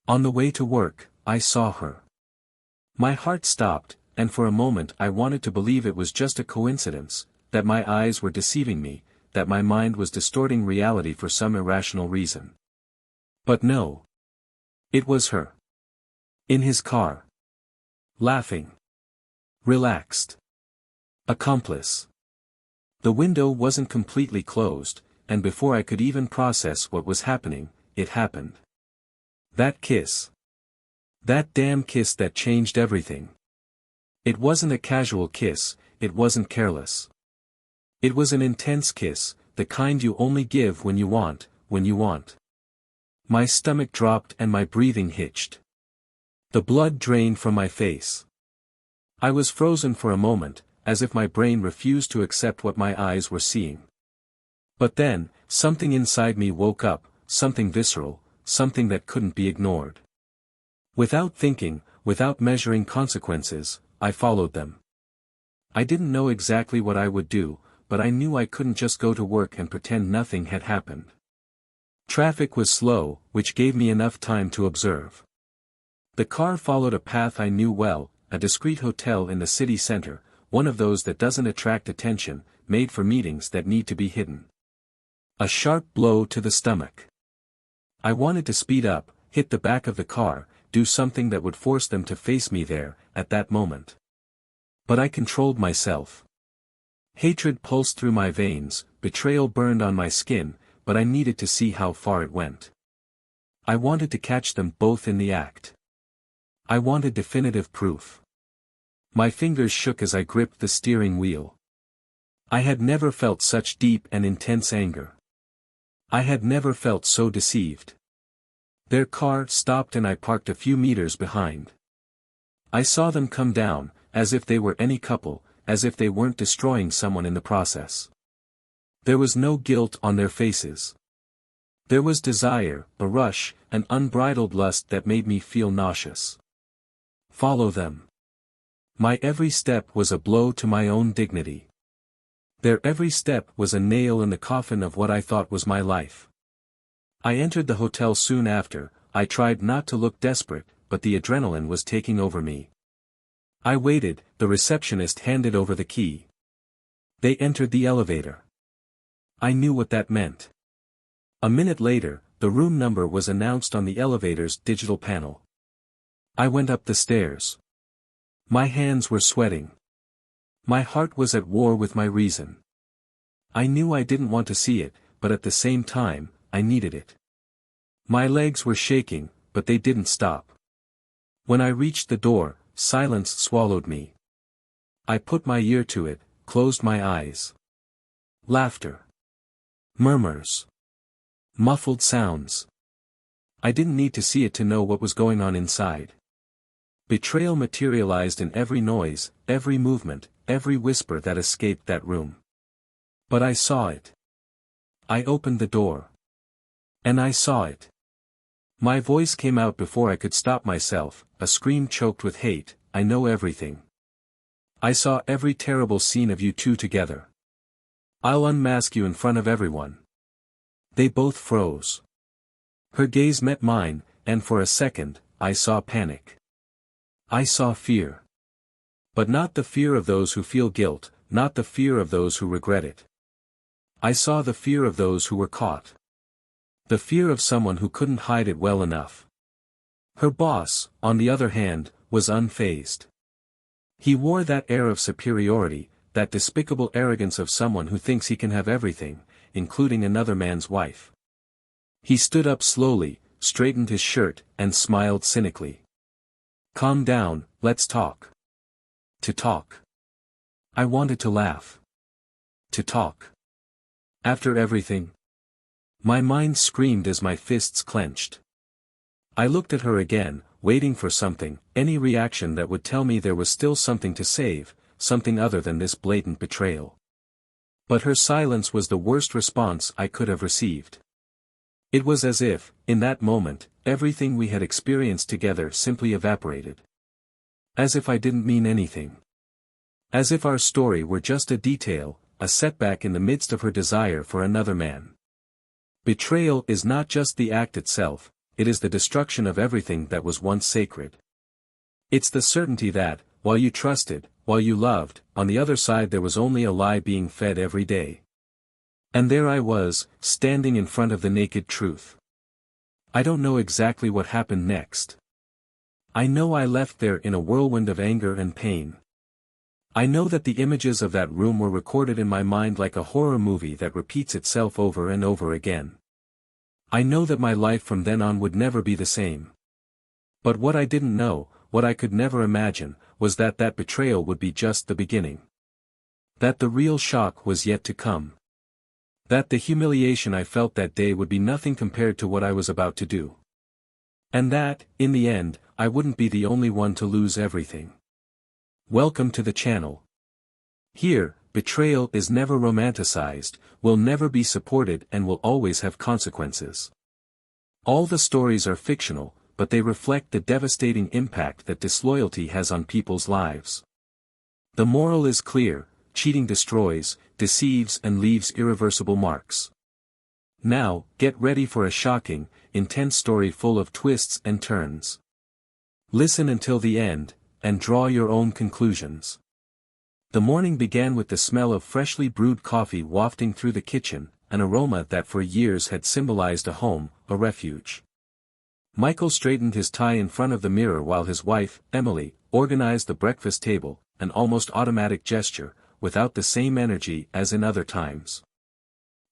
On the way to work, I saw her. My heart stopped, and for a moment I wanted to believe it was just a coincidence, that my eyes were deceiving me, that my mind was distorting reality for some irrational reason. But no. It was her. In his car. Laughing. Relaxed. Accomplice. The window wasn't completely closed, and before I could even process what was happening, it happened. That kiss. That damn kiss that changed everything. It wasn't a casual kiss, it wasn't careless. It was an intense kiss, the kind you only give when you want, when you want. My stomach dropped and my breathing hitched. The blood drained from my face. I was frozen for a moment, as if my brain refused to accept what my eyes were seeing. But then, something inside me woke up, something visceral, something that couldn't be ignored. Without thinking, without measuring consequences, I followed them. I didn't know exactly what I would do, but I knew I couldn't just go to work and pretend nothing had happened. Traffic was slow, which gave me enough time to observe. The car followed a path I knew well, a discreet hotel in the city center, one of those that doesn't attract attention, made for meetings that need to be hidden. A sharp blow to the stomach. I wanted to speed up, hit the back of the car, do something that would force them to face me there, at that moment. But I controlled myself. Hatred pulsed through my veins, betrayal burned on my skin, but I needed to see how far it went. I wanted to catch them both in the act. I wanted definitive proof. My fingers shook as I gripped the steering wheel. I had never felt such deep and intense anger. I had never felt so deceived. Their car stopped and I parked a few meters behind. I saw them come down, as if they were any couple, as if they weren't destroying someone in the process. There was no guilt on their faces. There was desire, a rush, an unbridled lust that made me feel nauseous. Follow them. My every step was a blow to my own dignity. Their every step was a nail in the coffin of what I thought was my life. I entered the hotel soon after. I tried not to look desperate, but the adrenaline was taking over me. I waited, the receptionist handed over the key. They entered the elevator. I knew what that meant. A minute later, the room number was announced on the elevator's digital panel. I went up the stairs. My hands were sweating. My heart was at war with my reason. I knew I didn't want to see it, but at the same time, I needed it. My legs were shaking, but they didn't stop. When I reached the door, silence swallowed me. I put my ear to it, closed my eyes. Laughter. Murmurs. Muffled sounds. I didn't need to see it to know what was going on inside. Betrayal materialized in every noise, every movement, every whisper that escaped that room. But I saw it. I opened the door. And I saw it. My voice came out before I could stop myself, a scream choked with hate. I know everything. I saw every terrible scene of you two together. I'll unmask you in front of everyone. They both froze. Her gaze met mine, and for a second, I saw panic. I saw fear. But not the fear of those who feel guilt, not the fear of those who regret it. I saw the fear of those who were caught. The fear of someone who couldn't hide it well enough. Her boss, on the other hand, was unfazed. He wore that air of superiority, that despicable arrogance of someone who thinks he can have everything, including another man's wife. He stood up slowly, straightened his shirt, and smiled cynically. Calm down, let's talk. To talk. I wanted to laugh. To talk. After everything. My mind screamed as my fists clenched. I looked at her again, waiting for something, any reaction that would tell me there was still something to save, something other than this blatant betrayal. But her silence was the worst response I could have received. It was as if, in that moment, everything we had experienced together simply evaporated. As if I didn't mean anything. As if our story were just a detail, a setback in the midst of her desire for another man. Betrayal is not just the act itself, it is the destruction of everything that was once sacred. It's the certainty that, while you trusted, while you loved, on the other side there was only a lie being fed every day. And there I was, standing in front of the naked truth. I don't know exactly what happened next. I know I left there in a whirlwind of anger and pain. I know that the images of that room were recorded in my mind like a horror movie that repeats itself over and over again. I know that my life from then on would never be the same. But what I didn't know, what I could never imagine, was that that betrayal would be just the beginning. That the real shock was yet to come. That the humiliation I felt that day would be nothing compared to what I was about to do. And that, in the end, I wouldn't be the only one to lose everything. Welcome to the channel. Here, betrayal is never romanticized, will never be supported and will always have consequences. All the stories are fictional, but they reflect the devastating impact that disloyalty has on people's lives. The moral is clear: cheating destroys, deceives and leaves irreversible marks. Now, get ready for a shocking, intense story full of twists and turns. Listen until the end, and draw your own conclusions. The morning began with the smell of freshly brewed coffee wafting through the kitchen, an aroma that for years had symbolized a home, a refuge. Michael straightened his tie in front of the mirror while his wife, Emily, organized the breakfast table, an almost automatic gesture, without the same energy as in other times.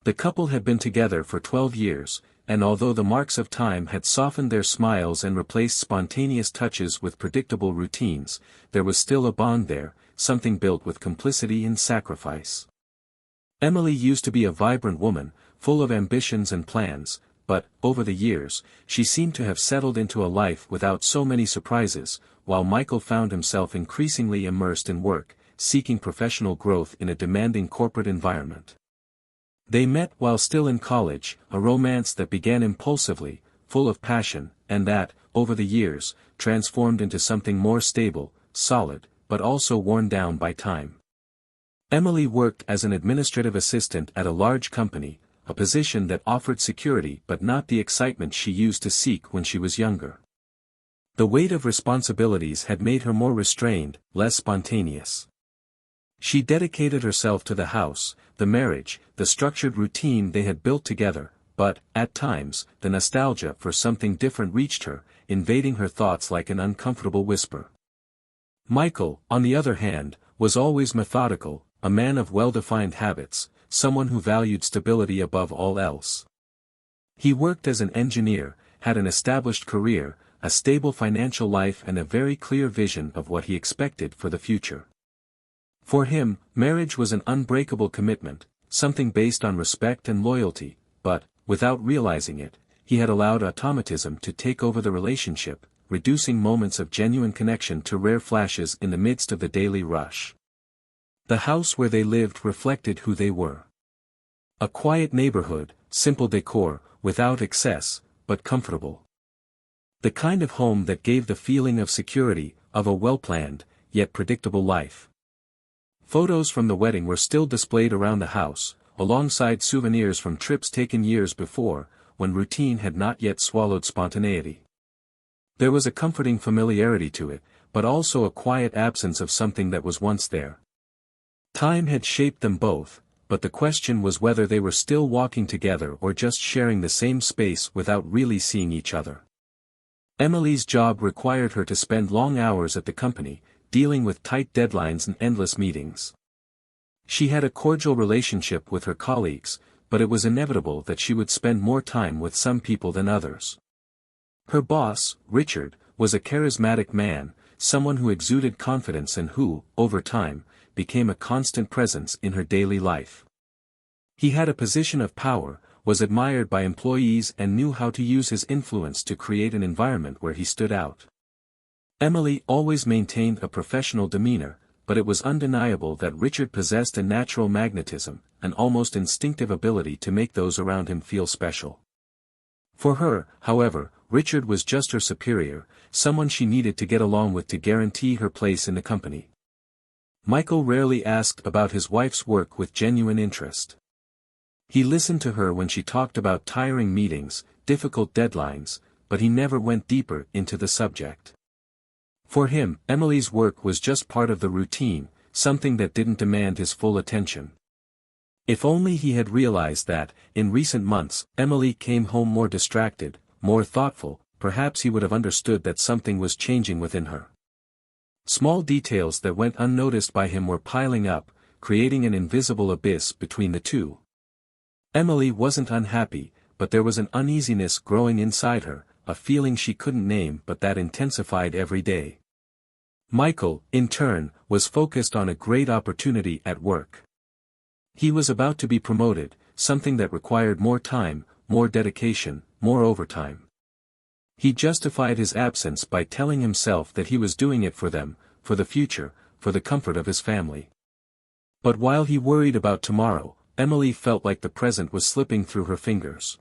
The couple had been together for 12 years, and although the marks of time had softened their smiles and replaced spontaneous touches with predictable routines, there was still a bond there, something built with complicity and sacrifice. Emily used to be a vibrant woman, full of ambitions and plans, but, over the years, she seemed to have settled into a life without so many surprises, while Michael found himself increasingly immersed in work, seeking professional growth in a demanding corporate environment. They met while still in college, a romance that began impulsively, full of passion, and that, over the years, transformed into something more stable, solid, but also worn down by time. Emily worked as an administrative assistant at a large company, a position that offered security but not the excitement she used to seek when she was younger. The weight of responsibilities had made her more restrained, less spontaneous. She dedicated herself to the house, the marriage, the structured routine they had built together, but, at times, the nostalgia for something different reached her, invading her thoughts like an uncomfortable whisper. Michael, on the other hand, was always methodical, a man of well-defined habits, someone who valued stability above all else. He worked as an engineer, had an established career, a stable financial life and a very clear vision of what he expected for the future. For him, marriage was an unbreakable commitment, something based on respect and loyalty, but, without realizing it, he had allowed automatism to take over the relationship, reducing moments of genuine connection to rare flashes in the midst of the daily rush. The house where they lived reflected who they were. A quiet neighborhood, simple decor, without excess, but comfortable. The kind of home that gave the feeling of security, of a well-planned, yet predictable life. Photos from the wedding were still displayed around the house, alongside souvenirs from trips taken years before, when routine had not yet swallowed spontaneity. There was a comforting familiarity to it, but also a quiet absence of something that was once there. Time had shaped them both, but the question was whether they were still walking together or just sharing the same space without really seeing each other. Emily's job required her to spend long hours at the company, dealing with tight deadlines and endless meetings. She had a cordial relationship with her colleagues, but it was inevitable that she would spend more time with some people than others. Her boss, Richard, was a charismatic man, someone who exuded confidence and who, over time, became a constant presence in her daily life. He had a position of power, was admired by employees and knew how to use his influence to create an environment where he stood out. Emily always maintained a professional demeanor, but it was undeniable that Richard possessed a natural magnetism, an almost instinctive ability to make those around him feel special. For her, however, Richard was just her superior, someone she needed to get along with to guarantee her place in the company. Michael rarely asked about his wife's work with genuine interest. He listened to her when she talked about tiring meetings, difficult deadlines, but he never went deeper into the subject. For him, Emily's work was just part of the routine, something that didn't demand his full attention. If only he had realized that, in recent months, Emily came home more distracted, more thoughtful, perhaps he would have understood that something was changing within her. Small details that went unnoticed by him were piling up, creating an invisible abyss between the two. Emily wasn't unhappy, but there was an uneasiness growing inside her, a feeling she couldn't name but that intensified every day. Michael, in turn, was focused on a great opportunity at work. He was about to be promoted, something that required more time, more dedication, more overtime. He justified his absence by telling himself that he was doing it for them, for the future, for the comfort of his family. But while he worried about tomorrow, Emily felt like the present was slipping through her fingers.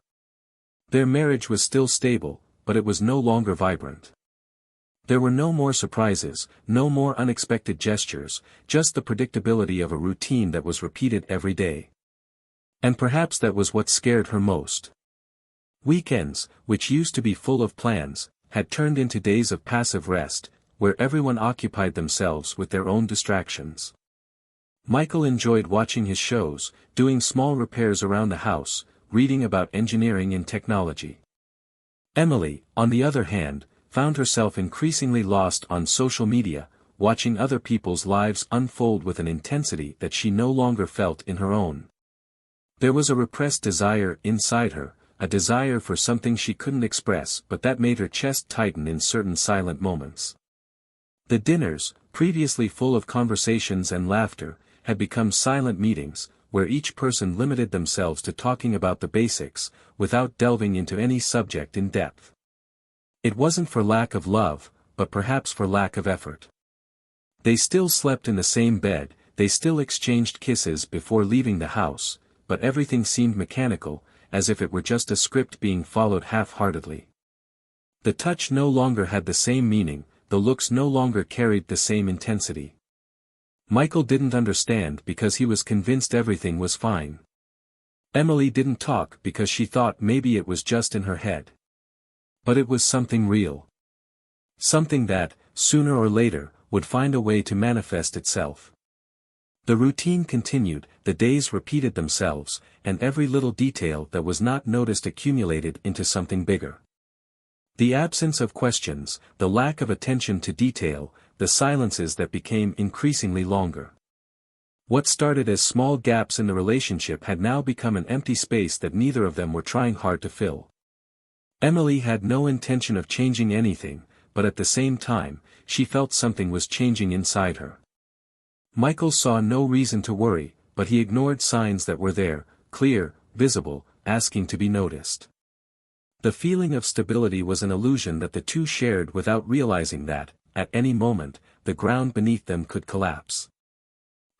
Their marriage was still stable, but it was no longer vibrant. There were no more surprises, no more unexpected gestures, just the predictability of a routine that was repeated every day. And perhaps that was what scared her most. Weekends, which used to be full of plans, had turned into days of passive rest, where everyone occupied themselves with their own distractions. Michael enjoyed watching his shows, doing small repairs around the house, reading about engineering and technology. Emily, on the other hand, found herself increasingly lost on social media, watching other people's lives unfold with an intensity that she no longer felt in her own. There was a repressed desire inside her, a desire for something she couldn't express but that made her chest tighten in certain silent moments. The dinners, previously full of conversations and laughter, had become silent meetings, where each person limited themselves to talking about the basics, without delving into any subject in depth. It wasn't for lack of love, but perhaps for lack of effort. They still slept in the same bed, they still exchanged kisses before leaving the house, but everything seemed mechanical, as if it were just a script being followed half-heartedly. The touch no longer had the same meaning, the looks no longer carried the same intensity. Michael didn't understand because he was convinced everything was fine. Emily didn't talk because she thought maybe it was just in her head. But it was something real. Something that, sooner or later, would find a way to manifest itself. The routine continued, the days repeated themselves, and every little detail that was not noticed accumulated into something bigger. The absence of questions, the lack of attention to detail, the silences that became increasingly longer. What started as small gaps in the relationship had now become an empty space that neither of them were trying hard to fill. Emily had no intention of changing anything, but at the same time, she felt something was changing inside her. Michael saw no reason to worry, but he ignored signs that were there, clear, visible, asking to be noticed. The feeling of stability was an illusion that the two shared without realizing that, at any moment, the ground beneath them could collapse.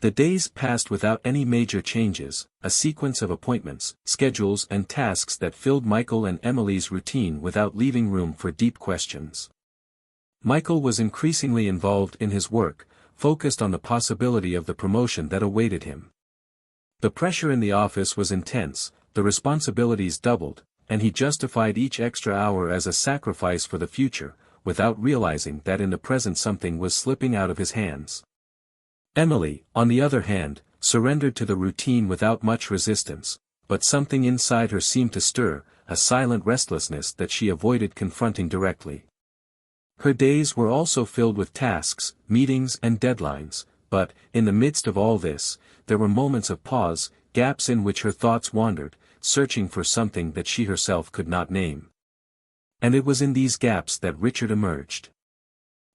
The days passed without any major changes, a sequence of appointments, schedules and tasks that filled Michael and Emily's routine without leaving room for deep questions. Michael was increasingly involved in his work, focused on the possibility of the promotion that awaited him. The pressure in the office was intense, the responsibilities doubled, and he justified each extra hour as a sacrifice for the future, without realizing that in the present something was slipping out of his hands. Emily, on the other hand, surrendered to the routine without much resistance, but something inside her seemed to stir, a silent restlessness that she avoided confronting directly. Her days were also filled with tasks, meetings and deadlines, but, in the midst of all this, there were moments of pause, gaps in which her thoughts wandered, searching for something that she herself could not name. And it was in these gaps that Richard emerged.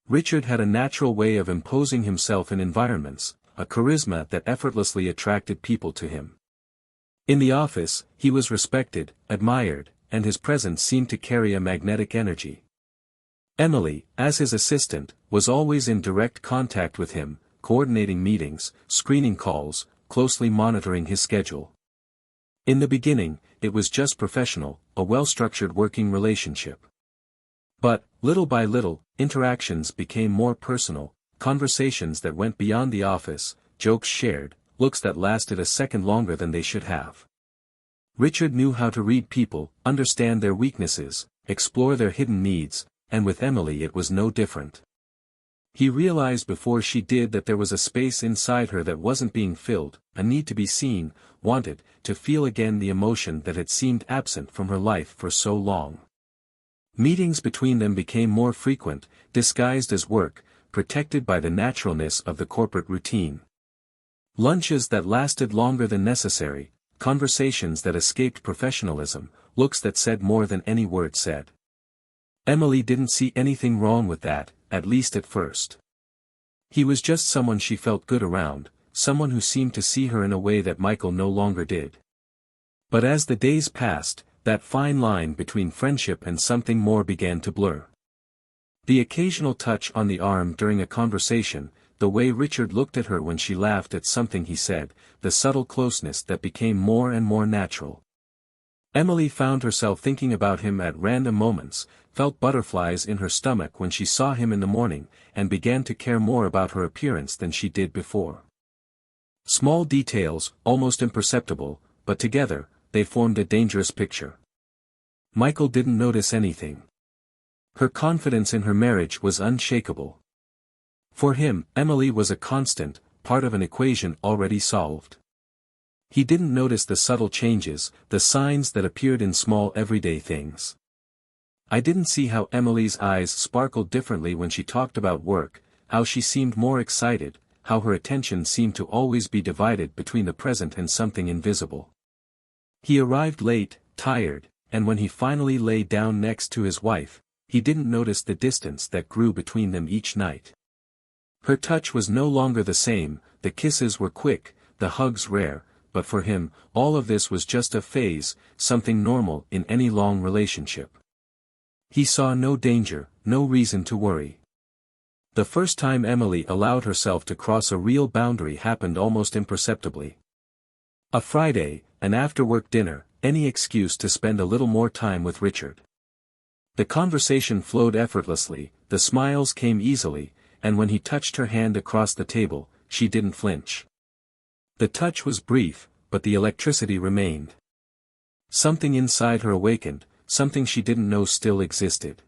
Richard had a natural way of imposing himself in environments, a charisma that effortlessly attracted people to him. In the office, he was respected, admired, and his presence seemed to carry a magnetic energy. Emily, as his assistant, was always in direct contact with him, coordinating meetings, screening calls, closely monitoring his schedule. In the beginning, it was just professional, a well-structured working relationship. But, little by little, interactions became more personal, conversations that went beyond the office, jokes shared, looks that lasted a second longer than they should have. Richard knew how to read people, understand their weaknesses, explore their hidden needs, and with Emily it was no different. He realized before she did that there was a space inside her that wasn't being filled, a need to be seen, wanted, to feel again the emotion that had seemed absent from her life for so long. Meetings between them became more frequent, disguised as work, protected by the naturalness of the corporate routine. Lunches that lasted longer than necessary, conversations that escaped professionalism, looks that said more than any word said. Emily didn't see anything wrong with that, at least at first. He was just someone she felt good around, someone who seemed to see her in a way that Michael no longer did. But as the days passed, that fine line between friendship and something more began to blur. The occasional touch on the arm during a conversation, the way Richard looked at her when she laughed at something he said, the subtle closeness that became more and more natural. Emily found herself thinking about him at random moments, felt butterflies in her stomach when she saw him in the morning, and began to care more about her appearance than she did before. Small details, almost imperceptible, but together, they formed a dangerous picture. Michael didn't notice anything. Her confidence in her marriage was unshakable. For him, Emily was a constant, part of an equation already solved. He didn't notice the subtle changes, the signs that appeared in small everyday things. I didn't see how Emily's eyes sparkled differently when she talked about work, how she seemed more excited, how her attention seemed to always be divided between the present and something invisible. He arrived late, tired, and when he finally lay down next to his wife, he didn't notice the distance that grew between them each night. Her touch was no longer the same, the kisses were quick, the hugs rare, but for him, all of this was just a phase, something normal in any long relationship. He saw no danger, no reason to worry. The first time Emily allowed herself to cross a real boundary happened almost imperceptibly. A Friday, an after-work dinner, any excuse to spend a little more time with Richard. The conversation flowed effortlessly, the smiles came easily, and when he touched her hand across the table, she didn't flinch. The touch was brief, but the electricity remained. Something inside her awakened, something she didn't know still existed.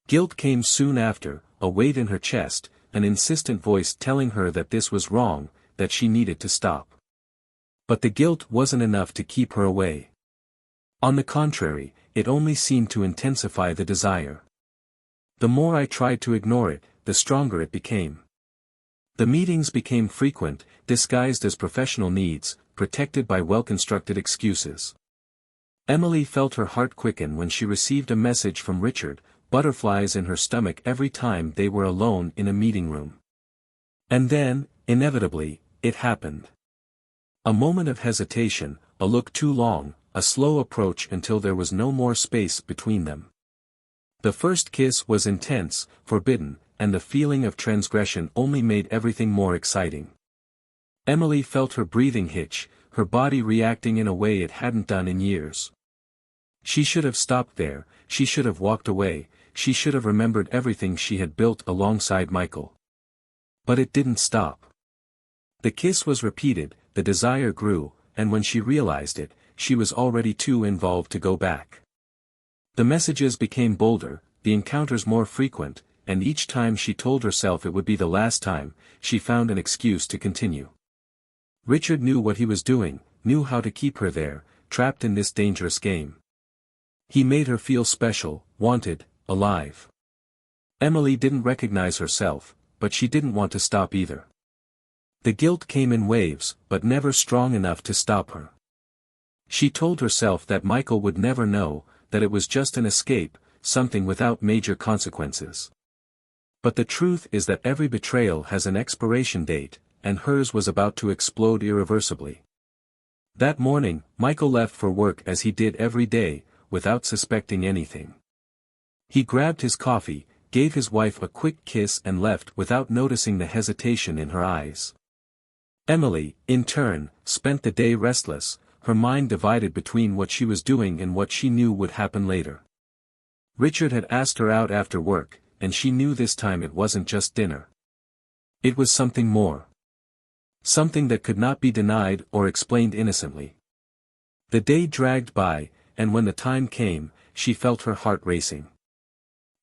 Guilt came soon after, a weight in her chest, an insistent voice telling her that this was wrong, that she needed to stop. But the guilt wasn't enough to keep her away. On the contrary, it only seemed to intensify the desire. The more I tried to ignore it, the stronger it became. The meetings became frequent, disguised as professional needs, protected by well-constructed excuses. Emily felt her heart quicken when she received a message from Richard, butterflies in her stomach every time they were alone in a meeting room. And then, inevitably, it happened. A moment of hesitation, a look too long, a slow approach until there was no more space between them. The first kiss was intense, forbidden, and the feeling of transgression only made everything more exciting. Emily felt her breathing hitch, her body reacting in a way it hadn't done in years. She should have stopped there, she should have walked away, she should have remembered everything she had built alongside Michael. But it didn't stop. The kiss was repeated, the desire grew, and when she realized it, she was already too involved to go back. The messages became bolder, the encounters more frequent, and each time she told herself it would be the last time, she found an excuse to continue. Richard knew what he was doing, knew how to keep her there, trapped in this dangerous game. He made her feel special, wanted, alive. Emily didn't recognize herself, but she didn't want to stop either. The guilt came in waves, but never strong enough to stop her. She told herself that Michael would never know, that it was just an escape, something without major consequences. But the truth is that every betrayal has an expiration date, and hers was about to explode irreversibly. That morning, Michael left for work as he did every day, without suspecting anything. He grabbed his coffee, gave his wife a quick kiss and left without noticing the hesitation in her eyes. Emily, in turn, spent the day restless, her mind divided between what she was doing and what she knew would happen later. Richard had asked her out after work, and she knew this time it wasn't just dinner. It was something more. Something that could not be denied or explained innocently. The day dragged by, and when the time came, she felt her heart racing.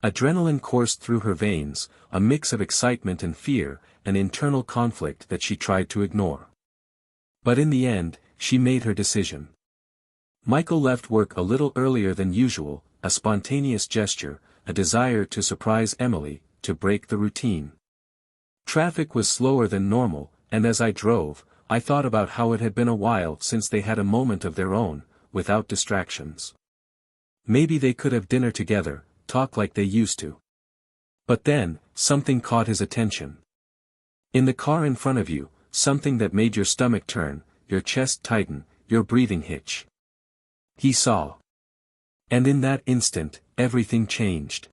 Adrenaline coursed through her veins, a mix of excitement and fear, an internal conflict that she tried to ignore. But in the end, she made her decision. Michael left work a little earlier than usual, a spontaneous gesture, a desire to surprise Emily, to break the routine. Traffic was slower than normal, and as I drove, I thought about how it had been a while since they had a moment of their own, without distractions. Maybe they could have dinner together, talk like they used to. But then, something caught his attention. In the car in front of you, something that made your stomach turn, your chest tighten, your breathing hitch. He saw. And in that instant, everything changed.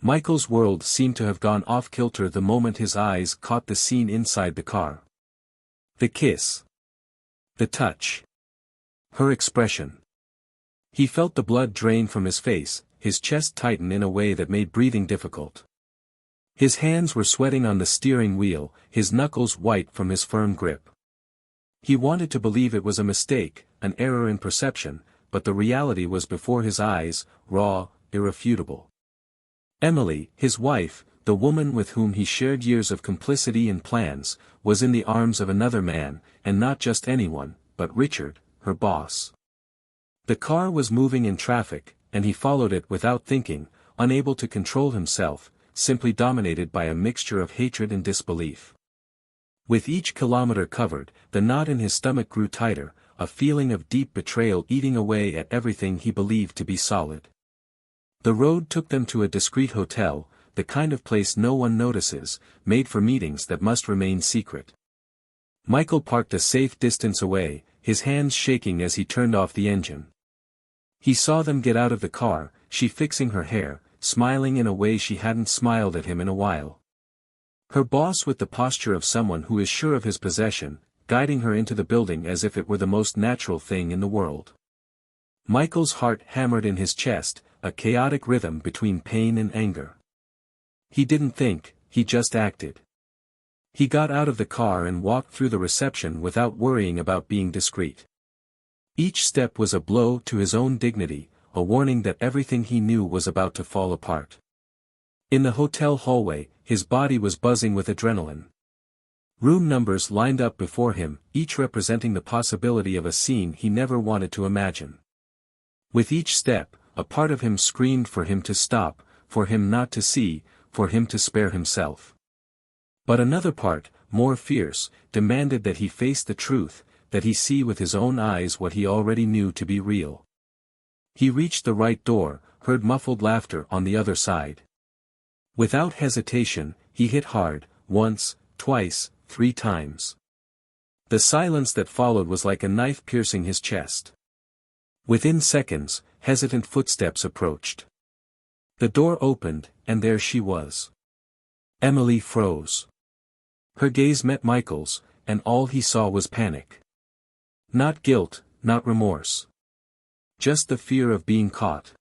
Michael's world seemed to have gone off-kilter the moment his eyes caught the scene inside the car. The kiss. The touch. Her expression. He felt the blood drain from his face, his chest tighten in a way that made breathing difficult. His hands were sweating on the steering wheel, his knuckles white from his firm grip. He wanted to believe it was a mistake, an error in perception, but the reality was before his eyes, raw, irrefutable. Emily, his wife, the woman with whom he shared years of complicity and plans, was in the arms of another man, and not just anyone, but Richard, her boss. The car was moving in traffic, and he followed it without thinking, unable to control himself, simply dominated by a mixture of hatred and disbelief. With each kilometer covered, the knot in his stomach grew tighter, a feeling of deep betrayal eating away at everything he believed to be solid. The road took them to a discreet hotel, the kind of place no one notices, made for meetings that must remain secret. Michael parked a safe distance away, his hands shaking as he turned off the engine. He saw them get out of the car, she fixing her hair, smiling in a way she hadn't smiled at him in a while. Her boss with the posture of someone who is sure of his possession, guiding her into the building as if it were the most natural thing in the world. Michael's heart hammered in his chest, a chaotic rhythm between pain and anger. He didn't think, he just acted. He got out of the car and walked through the reception without worrying about being discreet. Each step was a blow to his own dignity, a warning that everything he knew was about to fall apart. In the hotel hallway, his body was buzzing with adrenaline. Room numbers lined up before him, each representing the possibility of a scene he never wanted to imagine. With each step, a part of him screamed for him to stop, for him not to see, for him to spare himself. But another part, more fierce, demanded that he face the truth, that he see with his own eyes what he already knew to be real. He reached the right door, heard muffled laughter on the other side. Without hesitation, he hit hard, once, twice, 3 times. The silence that followed was like a knife piercing his chest. Within seconds, hesitant footsteps approached. The door opened, and there she was. Emily froze. Her gaze met Michael's, and all he saw was panic. Not guilt, not remorse. Just the fear of being caught.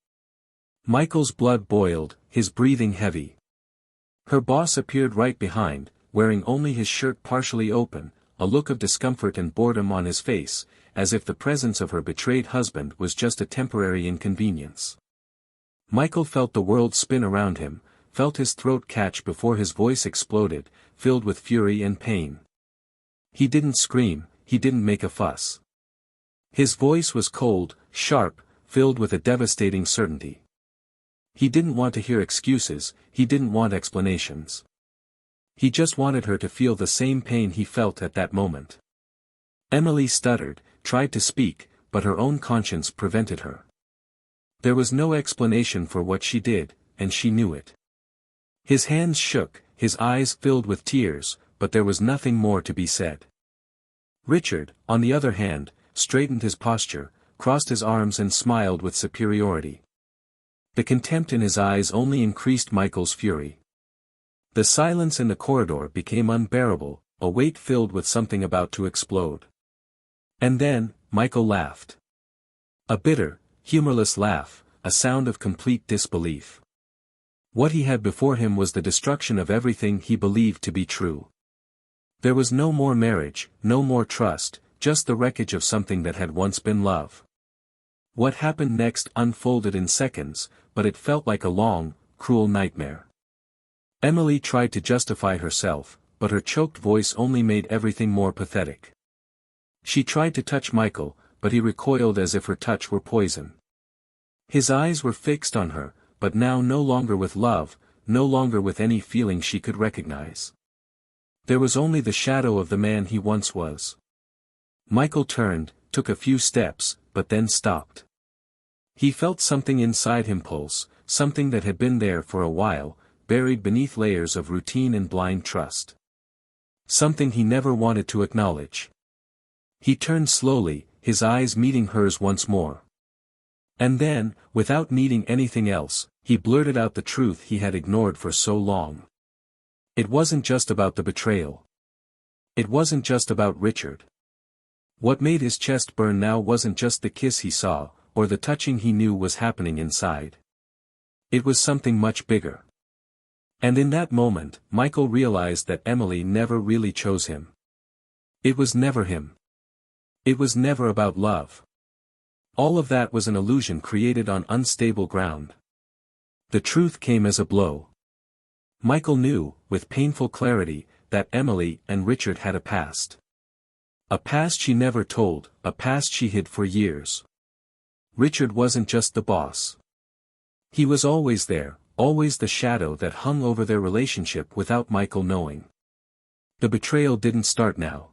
Michael's blood boiled, his breathing heavy. Her boss appeared right behind, wearing only his shirt partially open, a look of discomfort and boredom on his face, as if the presence of her betrayed husband was just a temporary inconvenience. Michael felt the world spin around him, felt his throat catch before his voice exploded, filled with fury and pain. He didn't scream, he didn't make a fuss. His voice was cold, sharp, filled with a devastating certainty. He didn't want to hear excuses, he didn't want explanations. He just wanted her to feel the same pain he felt at that moment. Emily stuttered, tried to speak, but her own conscience prevented her. There was no explanation for what she did, and she knew it. His hands shook, his eyes filled with tears, but there was nothing more to be said. Richard, on the other hand, straightened his posture, crossed his arms and smiled with superiority. The contempt in his eyes only increased Michael's fury. The silence in the corridor became unbearable, a weight filled with something about to explode. And then, Michael laughed. A bitter, humorless laugh, a sound of complete disbelief. What he had before him was the destruction of everything he believed to be true. There was no more marriage, no more trust, just the wreckage of something that had once been love. What happened next unfolded in seconds, but it felt like a long, cruel nightmare. Emily tried to justify herself, but her choked voice only made everything more pathetic. She tried to touch Michael, but he recoiled as if her touch were poison. His eyes were fixed on her, but now no longer with love, no longer with any feeling she could recognize. There was only the shadow of the man he once was. Michael turned, took a few steps, but then stopped. He felt something inside him pulse, something that had been there for a while, buried beneath layers of routine and blind trust. Something he never wanted to acknowledge. He turned slowly, his eyes meeting hers once more. And then, without needing anything else, he blurted out the truth he had ignored for so long. It wasn't just about the betrayal. It wasn't just about Richard. What made his chest burn now wasn't just the kiss he saw, or the touching he knew was happening inside. It was something much bigger. And in that moment, Michael realized that Emily never really chose him. It was never him. It was never about love. All of that was an illusion created on unstable ground. The truth came as a blow. Michael knew, with painful clarity, that Emily and Richard had a past. A past she never told, a past she hid for years. Richard wasn't just the boss. He was always there, always the shadow that hung over their relationship without Michael knowing. The betrayal didn't start now.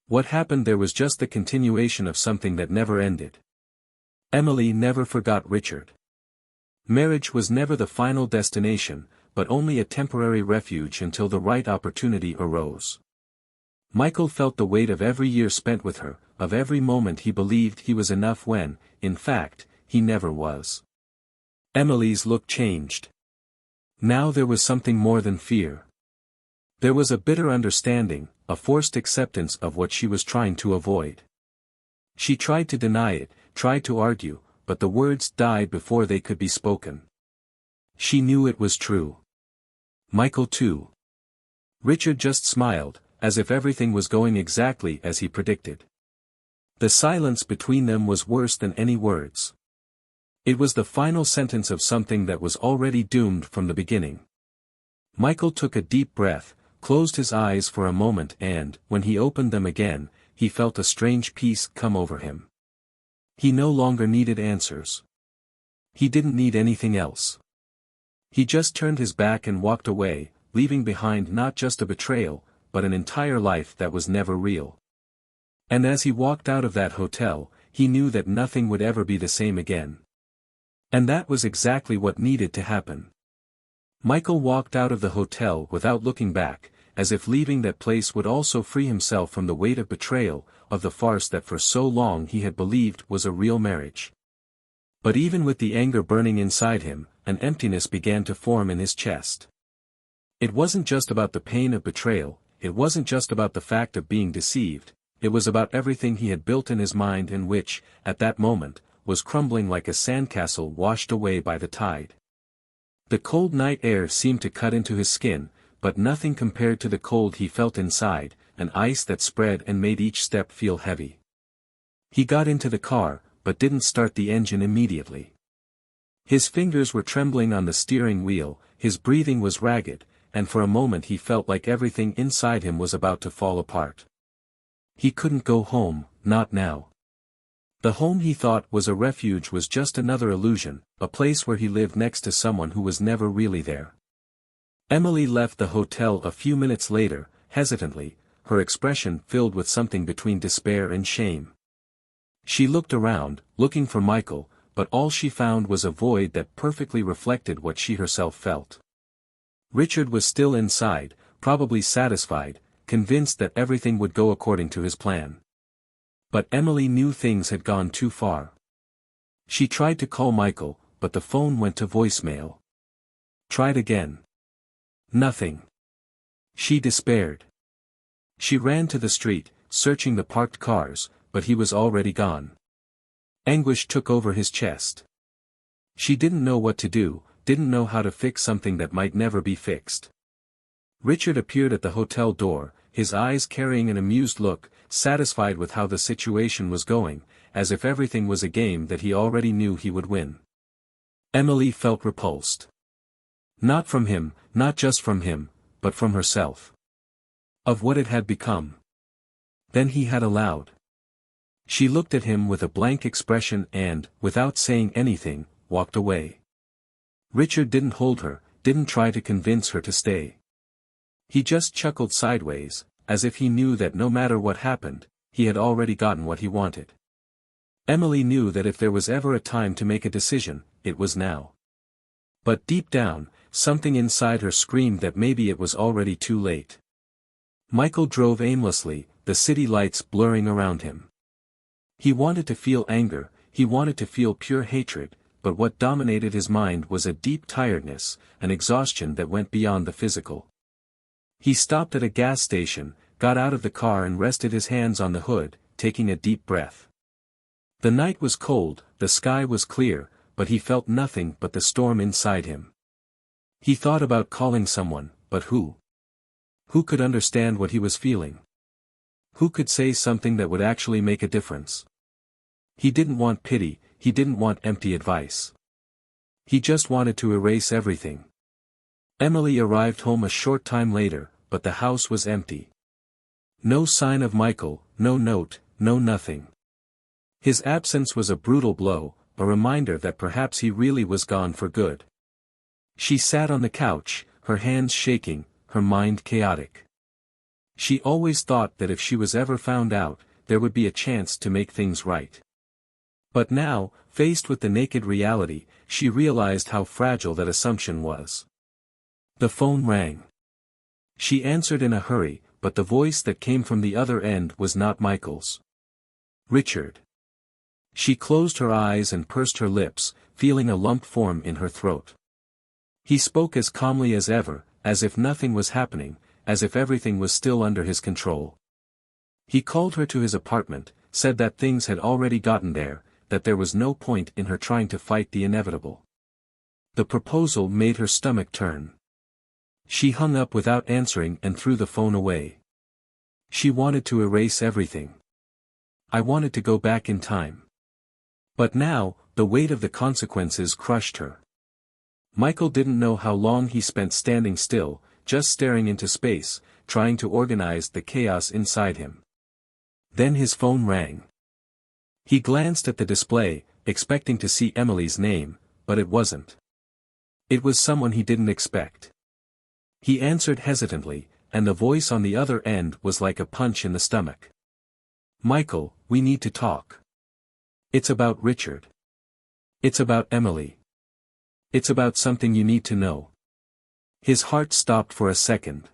What happened there was just the continuation of something that never ended. Emily never forgot Richard. Marriage was never the final destination, but only a temporary refuge until the right opportunity arose. Michael felt the weight of every year spent with her, of every moment he believed he was enough when, in fact, he never was. Emily's look changed. Now there was something more than fear. There was a bitter understanding, a forced acceptance of what she was trying to avoid. She tried to deny it, tried to argue, but the words died before they could be spoken. She knew it was true. Michael too. Richard just smiled, as if everything was going exactly as he predicted. The silence between them was worse than any words. It was the final sentence of something that was already doomed from the beginning. Michael took a deep breath, closed his eyes for a moment and, when he opened them again, he felt a strange peace come over him. He no longer needed answers. He didn't need anything else. He just turned his back and walked away, leaving behind not just a betrayal, but an entire life that was never real. And as he walked out of that hotel, he knew that nothing would ever be the same again. And that was exactly what needed to happen. Michael walked out of the hotel without looking back, as if leaving that place would also free himself from the weight of betrayal, of the farce that for so long he had believed was a real marriage. But even with the anger burning inside him, an emptiness began to form in his chest. It wasn't just about the pain of betrayal, it wasn't just about the fact of being deceived, it was about everything he had built in his mind and which, at that moment, was crumbling like a sandcastle washed away by the tide. The cold night air seemed to cut into his skin, but nothing compared to the cold he felt inside, an ice that spread and made each step feel heavy. He got into the car, but didn't start the engine immediately. His fingers were trembling on the steering wheel, his breathing was ragged, and for a moment he felt like everything inside him was about to fall apart. He couldn't go home, not now. The home he thought was a refuge was just another illusion, a place where he lived next to someone who was never really there. Emily left the hotel a few minutes later, hesitantly, her expression filled with something between despair and shame. She looked around, looking for Michael, but all she found was a void that perfectly reflected what she herself felt. Richard was still inside, probably satisfied, convinced that everything would go according to his plan. But Emily knew things had gone too far. She tried to call Michael, but the phone went to voicemail. Tried again. Nothing. She despaired. She ran to the street, searching the parked cars, but he was already gone. Anguish took over his chest. She didn't know what to do, didn't know how to fix something that might never be fixed. Richard appeared at the hotel door, his eyes carrying an amused look, satisfied with how the situation was going, as if everything was a game that he already knew he would win. Emily felt repulsed. Not from him, not just from him, but from herself. Of what it had become. Then he had allowed. She looked at him with a blank expression and, without saying anything, walked away. Richard didn't hold her, didn't try to convince her to stay. He just chuckled sideways, as if he knew that no matter what happened, he had already gotten what he wanted. Emily knew that if there was ever a time to make a decision, it was now. But deep down, something inside her screamed that maybe it was already too late. Michael drove aimlessly, the city lights blurring around him. He wanted to feel anger, he wanted to feel pure hatred, but what dominated his mind was a deep tiredness, an exhaustion that went beyond the physical. He stopped at a gas station, got out of the car and rested his hands on the hood, taking a deep breath. The night was cold, the sky was clear, but he felt nothing but the storm inside him. He thought about calling someone, but who? Who could understand what he was feeling? Who could say something that would actually make a difference? He didn't want pity, he didn't want empty advice. He just wanted to erase everything. Emily arrived home a short time later, but the house was empty. No sign of Michael, no note, no nothing. His absence was a brutal blow, a reminder that perhaps he really was gone for good. She sat on the couch, her hands shaking, her mind chaotic. She always thought that if she was ever found out, there would be a chance to make things right. But now, faced with the naked reality, she realized how fragile that assumption was. The phone rang. She answered in a hurry, but the voice that came from the other end was not Michael's. Richard. She closed her eyes and pursed her lips, feeling a lump form in her throat. He spoke as calmly as ever, as if nothing was happening, as if everything was still under his control. He called her to his apartment, said that things had already gotten there, that there was no point in her trying to fight the inevitable. The proposal made her stomach turn. She hung up without answering and threw the phone away. She wanted to erase everything. I wanted to go back in time. But now, the weight of the consequences crushed her. Michael didn't know how long he spent standing still, just staring into space, trying to organize the chaos inside him. Then his phone rang. He glanced at the display, expecting to see Emily's name, but it wasn't. It was someone he didn't expect. He answered hesitantly, and the voice on the other end was like a punch in the stomach. Michael, we need to talk. It's about Richard. It's about Emily. It's about something you need to know. His heart stopped for a second.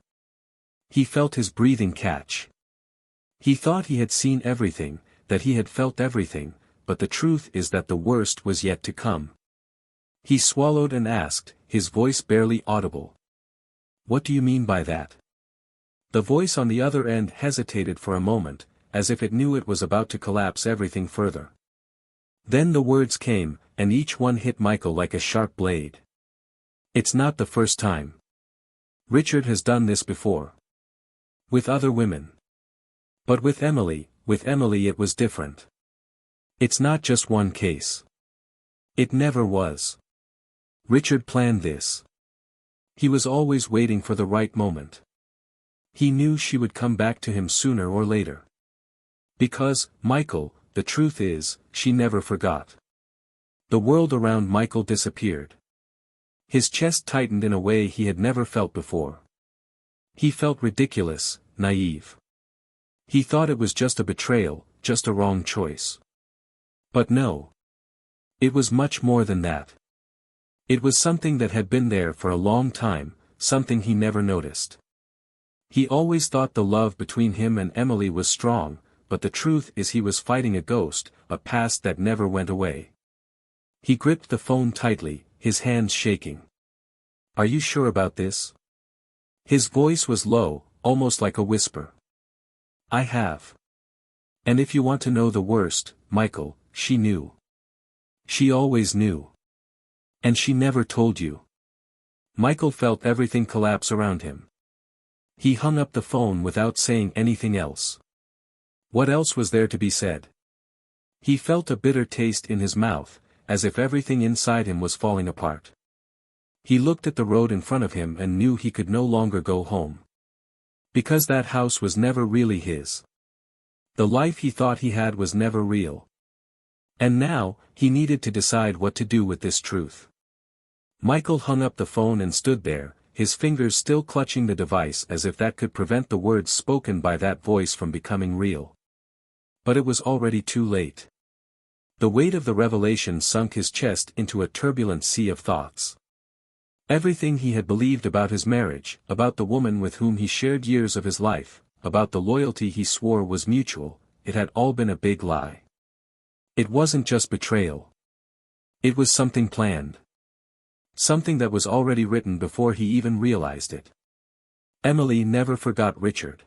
He felt his breathing catch. He thought he had seen everything, that he had felt everything, but the truth is that the worst was yet to come. He swallowed and asked, his voice barely audible. What do you mean by that? The voice on the other end hesitated for a moment, as if it knew it was about to collapse everything further. Then the words came, and each one hit Michael like a sharp blade. It's not the first time. Richard has done this before. With other women. But with Emily it was different. It's not just one case. It never was. Richard planned this. He was always waiting for the right moment. He knew she would come back to him sooner or later. Because, Michael, the truth is, she never forgot. The world around Michael disappeared. His chest tightened in a way he had never felt before. He felt ridiculous, naive. He thought it was just a betrayal, just a wrong choice. But no. It was much more than that. It was something that had been there for a long time, something he never noticed. He always thought the love between him and Emily was strong, but the truth is he was fighting a ghost, a past that never went away. He gripped the phone tightly, his hands shaking. Are you sure about this? His voice was low, almost like a whisper. I have. And if you want to know the worst, Michael, she knew. She always knew. And she never told you. Michael felt everything collapse around him. He hung up the phone without saying anything else. What else was there to be said? He felt a bitter taste in his mouth, as if everything inside him was falling apart. He looked at the road in front of him and knew he could no longer go home. Because that house was never really his. The life he thought he had was never real. And now, he needed to decide what to do with this truth. Michael hung up the phone and stood there, his fingers still clutching the device as if that could prevent the words spoken by that voice from becoming real. But it was already too late. The weight of the revelation sunk his chest into a turbulent sea of thoughts. Everything he had believed about his marriage, about the woman with whom he shared years of his life, about the loyalty he swore was mutual, it had all been a big lie. It wasn't just betrayal. It was something planned. Something that was already written before he even realized it. Emily never forgot Richard.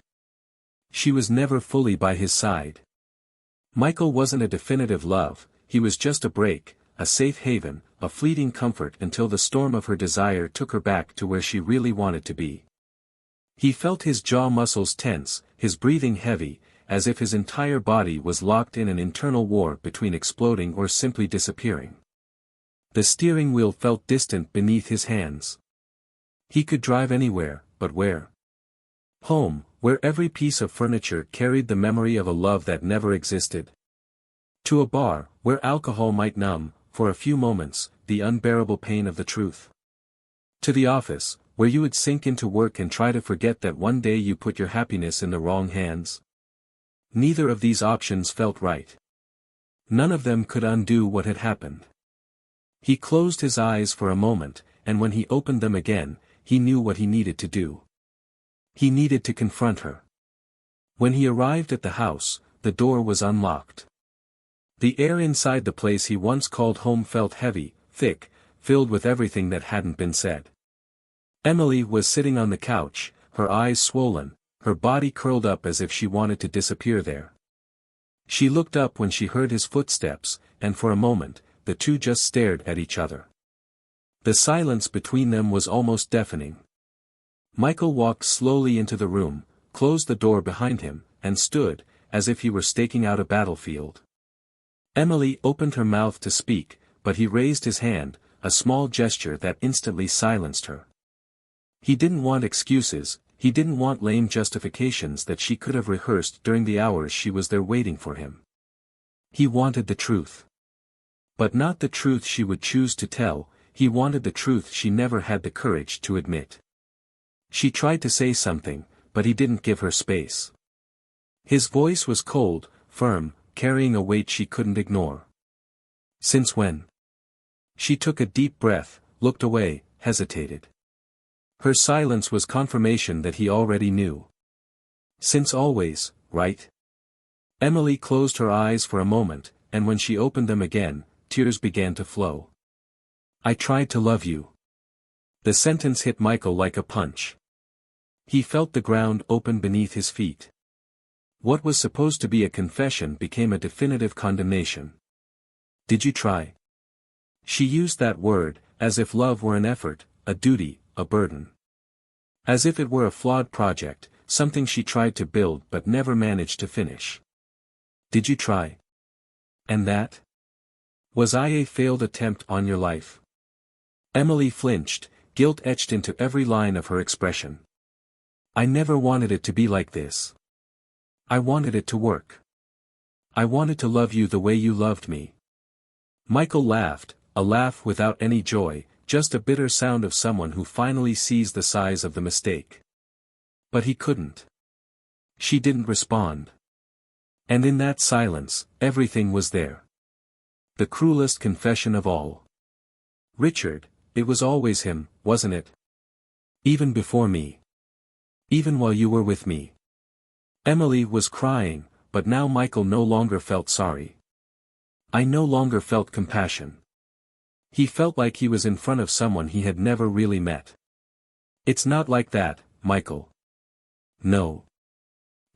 She was never fully by his side. Michael wasn't a definitive love, he was just a break, a safe haven, a fleeting comfort until the storm of her desire took her back to where she really wanted to be. He felt his jaw muscles tense, his breathing heavy, as if his entire body was locked in an internal war between exploding or simply disappearing. The steering wheel felt distant beneath his hands. He could drive anywhere, but where? Home, where every piece of furniture carried the memory of a love that never existed. To a bar, where alcohol might numb, for a few moments, the unbearable pain of the truth. To the office, where you would sink into work and try to forget that one day you put your happiness in the wrong hands. Neither of these options felt right. None of them could undo what had happened. He closed his eyes for a moment, and when he opened them again, he knew what he needed to do. He needed to confront her. When he arrived at the house, the door was unlocked. The air inside the place he once called home felt heavy, thick, filled with everything that hadn't been said. Emily was sitting on the couch, her eyes swollen, her body curled up as if she wanted to disappear there. She looked up when she heard his footsteps, and for a moment, the two just stared at each other. The silence between them was almost deafening. Michael walked slowly into the room, closed the door behind him, and stood, as if he were staking out a battlefield. Emily opened her mouth to speak, but he raised his hand, a small gesture that instantly silenced her. He didn't want excuses, he didn't want lame justifications that she could have rehearsed during the hours she was there waiting for him. He wanted the truth. But not the truth she would choose to tell, he wanted the truth she never had the courage to admit. She tried to say something, but he didn't give her space. His voice was cold, firm, carrying a weight she couldn't ignore. Since when? She took a deep breath, looked away, hesitated. Her silence was confirmation that he already knew. Since always, right? Emily closed her eyes for a moment, and when she opened them again, tears began to flow. I tried to love you. The sentence hit Michael like a punch. He felt the ground open beneath his feet. What was supposed to be a confession became a definitive condemnation. Did you try? She used that word, as if love were an effort, a duty, a burden. As if it were a flawed project, something she tried to build but never managed to finish. Did you try? And that? Was I a failed attempt on your life? Emily flinched, guilt etched into every line of her expression. I never wanted it to be like this. I wanted it to work. I wanted to love you the way you loved me. Michael laughed, a laugh without any joy, just a bitter sound of someone who finally sees the size of the mistake. But he couldn't. She didn't respond. And in that silence, everything was there. The cruelest confession of all. Richard, it was always him, wasn't it? Even before me. Even while you were with me. Emily was crying, but now Michael no longer felt sorry. I no longer felt compassion. He felt like he was in front of someone he had never really met. It's not like that, Michael. No.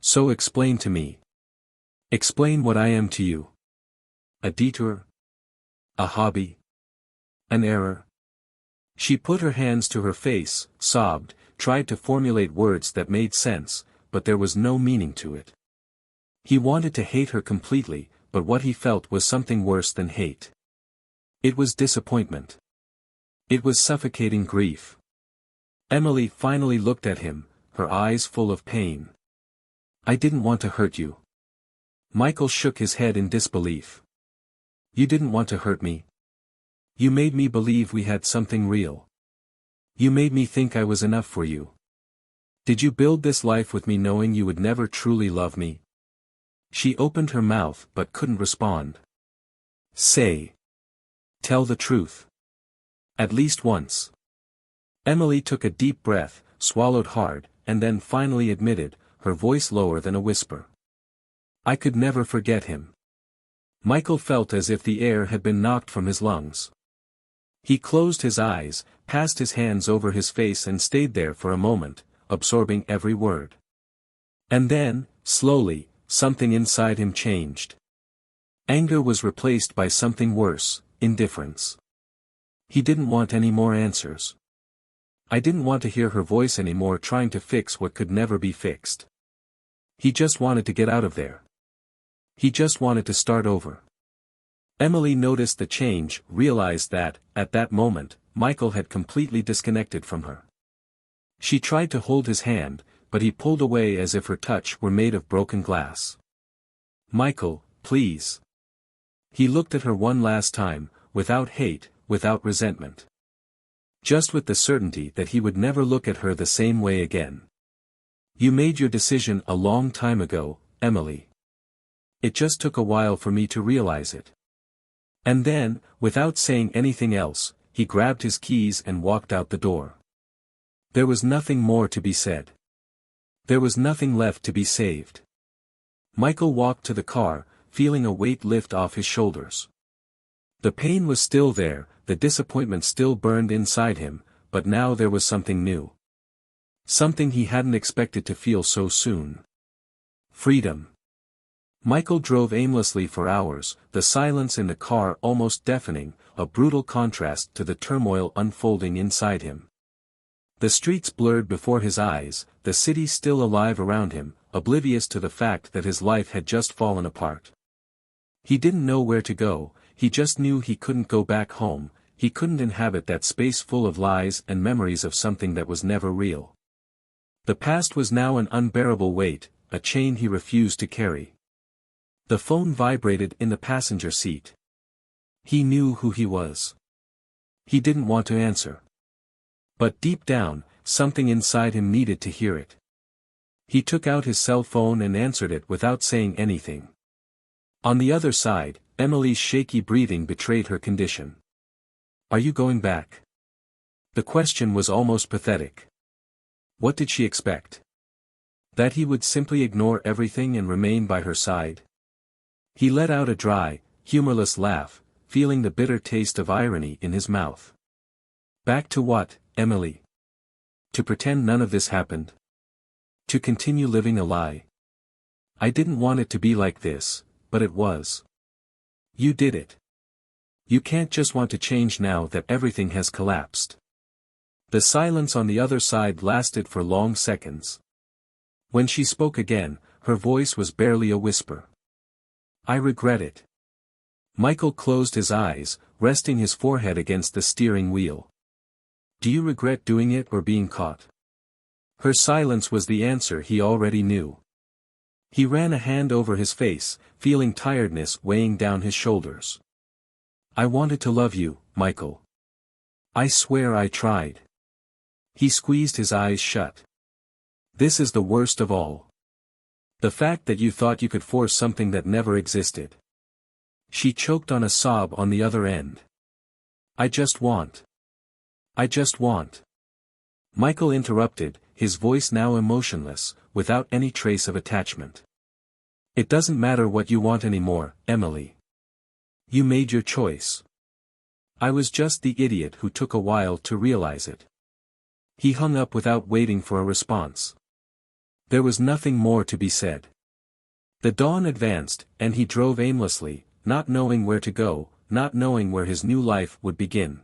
So explain to me. Explain what I am to you. A detour? A hobby? An error? She put her hands to her face, sobbed, tried to formulate words that made sense, but there was no meaning to it. He wanted to hate her completely, but what he felt was something worse than hate. It was disappointment. It was suffocating grief. Emily finally looked at him, her eyes full of pain. "I didn't want to hurt you." Michael shook his head in disbelief. "You didn't want to hurt me. You made me believe we had something real. You made me think I was enough for you. Did you build this life with me knowing you would never truly love me?" She opened her mouth but couldn't respond. "Say. Tell the truth. At least once." Emily took a deep breath, swallowed hard, and then finally admitted, her voice lower than a whisper. "I could never forget him." Michael felt as if the air had been knocked from his lungs. He closed his eyes, passed his hands over his face and stayed there for a moment, absorbing every word. And then, slowly, something inside him changed. Anger was replaced by something worse, indifference. He didn't want any more answers. "I didn't want to hear her voice anymore trying to fix what could never be fixed." He just wanted to get out of there. He just wanted to start over. Emily noticed the change, realized that, at that moment, Michael had completely disconnected from her. She tried to hold his hand, but he pulled away as if her touch were made of broken glass. "Michael, please." He looked at her one last time, without hate, without resentment. Just with the certainty that he would never look at her the same way again. "You made your decision a long time ago, Emily. It just took a while for me to realize it." And then, without saying anything else, he grabbed his keys and walked out the door. There was nothing more to be said. There was nothing left to be saved. Michael walked to the car, feeling a weight lift off his shoulders. The pain was still there, the disappointment still burned inside him, but now there was something new. Something he hadn't expected to feel so soon. Freedom. Michael drove aimlessly for hours, the silence in the car almost deafening, a brutal contrast to the turmoil unfolding inside him. The streets blurred before his eyes, the city still alive around him, oblivious to the fact that his life had just fallen apart. He didn't know where to go, he just knew he couldn't go back home, he couldn't inhabit that space full of lies and memories of something that was never real. The past was now an unbearable weight, a chain he refused to carry. The phone vibrated in the passenger seat. He knew who he was. He didn't want to answer. But deep down, something inside him needed to hear it. He took out his cell phone and answered it without saying anything. On the other side, Emily's shaky breathing betrayed her condition. "Are you going back?" The question was almost pathetic. What did she expect? That he would simply ignore everything and remain by her side? He let out a dry, humorless laugh, feeling the bitter taste of irony in his mouth. "Back to what, Emily? To pretend none of this happened? To continue living a lie? I didn't want it to be like this, but it was. You did it. You can't just want to change now that everything has collapsed." The silence on the other side lasted for long seconds. When she spoke again, her voice was barely a whisper. "I regret it." Michael closed his eyes, resting his forehead against the steering wheel. "Do you regret doing it or being caught?" Her silence was the answer he already knew. He ran a hand over his face, feeling tiredness weighing down his shoulders. "I wanted to love you, Michael. I swear I tried." He squeezed his eyes shut. "This is the worst of all. The fact that you thought you could force something that never existed." She choked on a sob on the other end. I just want. Michael interrupted, his voice now emotionless, without any trace of attachment. "It doesn't matter what you want anymore, Emily. You made your choice. I was just the idiot who took a while to realize it." He hung up without waiting for a response. There was nothing more to be said. The dawn advanced, and he drove aimlessly, not knowing where to go, not knowing where his new life would begin.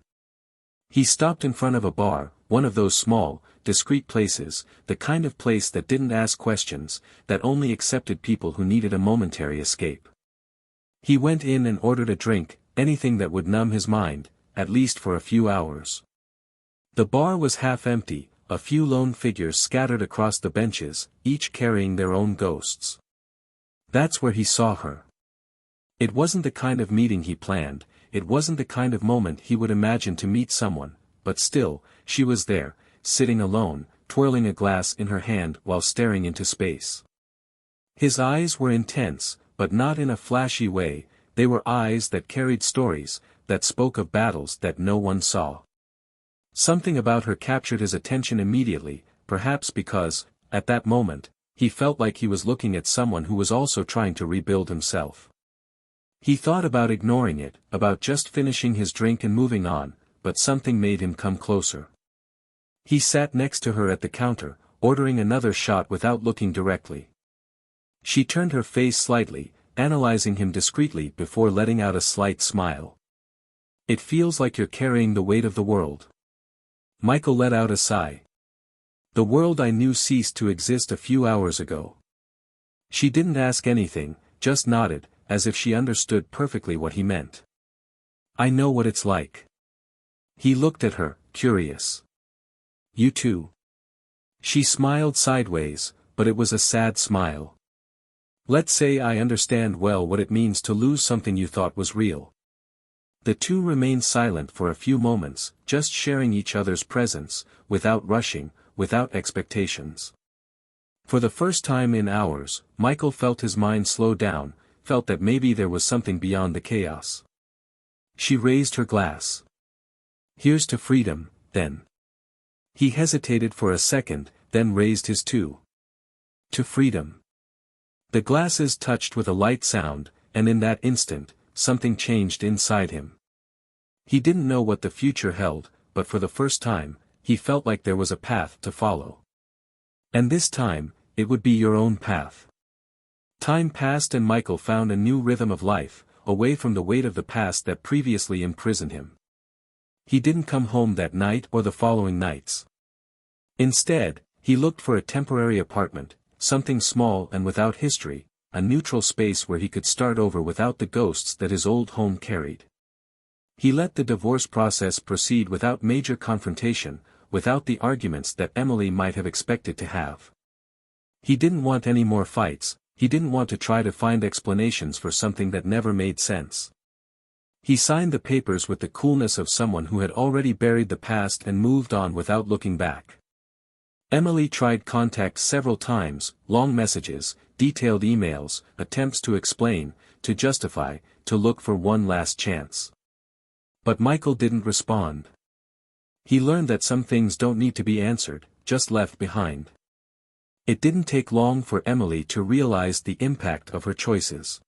He stopped in front of a bar, one of those small, discreet places, the kind of place that didn't ask questions, that only accepted people who needed a momentary escape. He went in and ordered a drink, anything that would numb his mind, at least for a few hours. The bar was half empty, a few lone figures scattered across the benches, each carrying their own ghosts. That's where he saw her. It wasn't the kind of meeting he planned, it wasn't the kind of moment he would imagine to meet someone, but still, she was there, sitting alone, twirling a glass in her hand while staring into space. His eyes were intense, but not in a flashy way, they were eyes that carried stories, that spoke of battles that no one saw. Something about her captured his attention immediately, perhaps because, at that moment, he felt like he was looking at someone who was also trying to rebuild himself. He thought about ignoring it, about just finishing his drink and moving on, but something made him come closer. He sat next to her at the counter, ordering another shot without looking directly. She turned her face slightly, analyzing him discreetly before letting out a slight smile. "It feels like you're carrying the weight of the world." Michael let out a sigh. "The world I knew ceased to exist a few hours ago." She didn't ask anything, just nodded, as if she understood perfectly what he meant. "I know what it's like." He looked at her, curious. "You too?" She smiled sideways, but it was a sad smile. "Let's say I understand well what it means to lose something you thought was real." The two remained silent for a few moments, just sharing each other's presence, without rushing, without expectations. For the first time in hours, Michael felt his mind slow down, felt that maybe there was something beyond the chaos. She raised her glass. "Here's to freedom, then." He hesitated for a second, then raised his too. "To freedom." The glasses touched with a light sound, and in that instant, something changed inside him. He didn't know what the future held, but for the first time, he felt like there was a path to follow. And this time, it would be your own path. Time passed and Michael found a new rhythm of life, away from the weight of the past that previously imprisoned him. He didn't come home that night or the following nights. Instead, he looked for a temporary apartment, something small and without history, a neutral space where he could start over without the ghosts that his old home carried. He let the divorce process proceed without major confrontation, without the arguments that Emily might have expected to have. He didn't want any more fights, he didn't want to try to find explanations for something that never made sense. He signed the papers with the coolness of someone who had already buried the past and moved on without looking back. Emily tried contact several times, long messages, detailed emails, attempts to explain, to justify, to look for one last chance. But Michael didn't respond. He learned that some things don't need to be answered, just left behind. It didn't take long for Emily to realize the impact of her choices.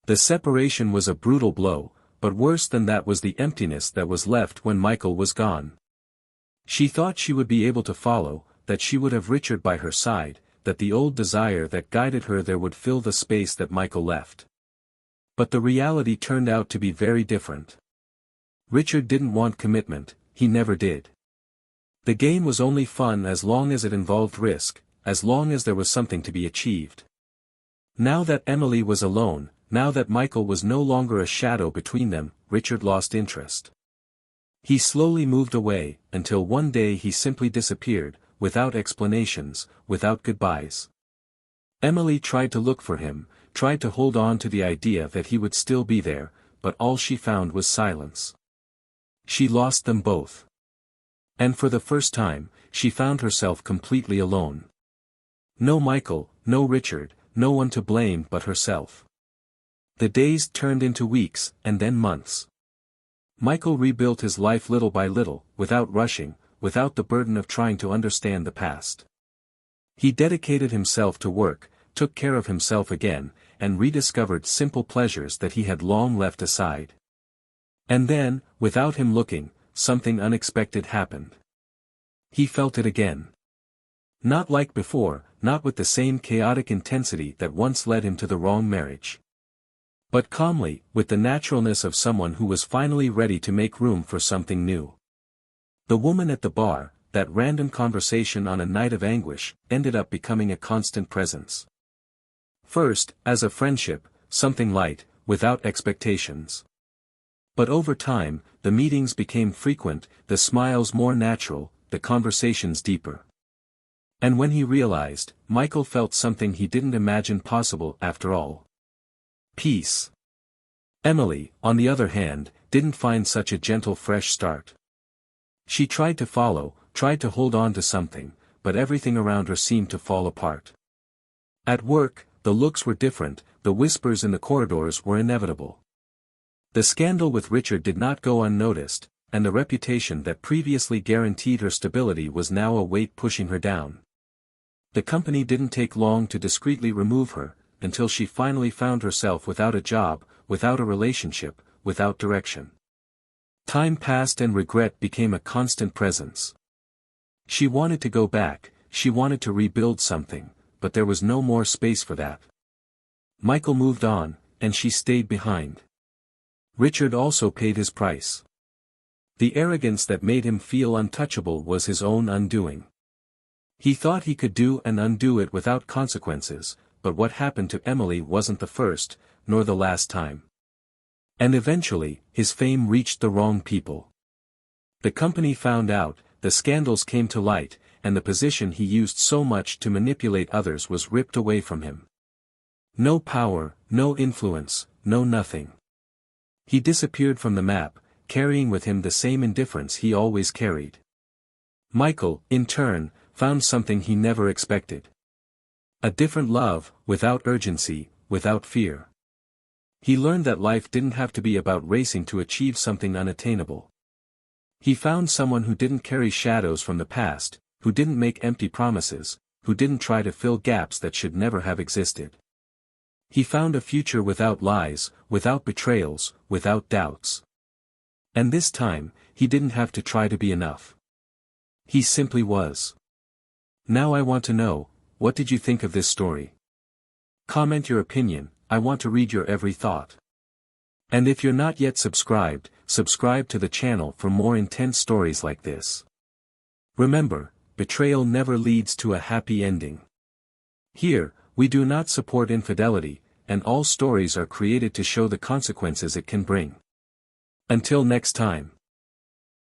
The separation was a brutal blow, but worse than that was the emptiness that was left when Michael was gone. She thought she would be able to follow, that she would have Richard by her side, that the old desire that guided her there would fill the space that Michael left. But the reality turned out to be very different. Richard didn't want commitment, he never did. The game was only fun as long as it involved risk, as long as there was something to be achieved. Now that Emily was alone, now that Michael was no longer a shadow between them, Richard lost interest. He slowly moved away, until one day he simply disappeared, without explanations, without goodbyes. Emily tried to look for him, tried to hold on to the idea that he would still be there, but all she found was silence. She lost them both. And for the first time, she found herself completely alone. No Michael, no Richard, no one to blame but herself. The days turned into weeks, and then months. Michael rebuilt his life little by little, without rushing, without the burden of trying to understand the past. He dedicated himself to work, took care of himself again, and rediscovered simple pleasures that he had long left aside. And then, without him looking, something unexpected happened. He felt it again. Not like before, not with the same chaotic intensity that once led him to the wrong marriage. But calmly, with the naturalness of someone who was finally ready to make room for something new. The woman at the bar, that random conversation on a night of anguish, ended up becoming a constant presence. First, as a friendship, something light, without expectations. But over time, the meetings became frequent, the smiles more natural, the conversations deeper. And when he realized, Michael felt something he didn't imagine possible after all. Peace. Emily, on the other hand, didn't find such a gentle fresh start. She tried to follow, tried to hold on to something, but everything around her seemed to fall apart. At work, the looks were different, the whispers in the corridors were inevitable. The scandal with Richard did not go unnoticed, and the reputation that previously guaranteed her stability was now a weight pushing her down. The company didn't take long to discreetly remove her, until she finally found herself without a job, without a relationship, without direction. Time passed and regret became a constant presence. She wanted to go back, she wanted to rebuild something, but there was no more space for that. Michael moved on, and she stayed behind. Richard also paid his price. The arrogance that made him feel untouchable was his own undoing. He thought he could do and undo it without consequences, but what happened to Emily wasn't the first, nor the last time. And eventually, his fame reached the wrong people. The company found out, the scandals came to light, and the position he used so much to manipulate others was ripped away from him. No power, no influence, no nothing. He disappeared from the map, carrying with him the same indifference he always carried. Michael, in turn, found something he never expected. A different love, without urgency, without fear. He learned that life didn't have to be about racing to achieve something unattainable. He found someone who didn't carry shadows from the past, who didn't make empty promises, who didn't try to fill gaps that should never have existed. He found a future without lies, without betrayals, without doubts. And this time, he didn't have to try to be enough. He simply was. Now I want to know, what did you think of this story? Comment your opinion, I want to read your every thought. And if you're not yet subscribed, subscribe to the channel for more intense stories like this. Remember, betrayal never leads to a happy ending. Here, we do not support infidelity, and all stories are created to show the consequences it can bring. Until next time.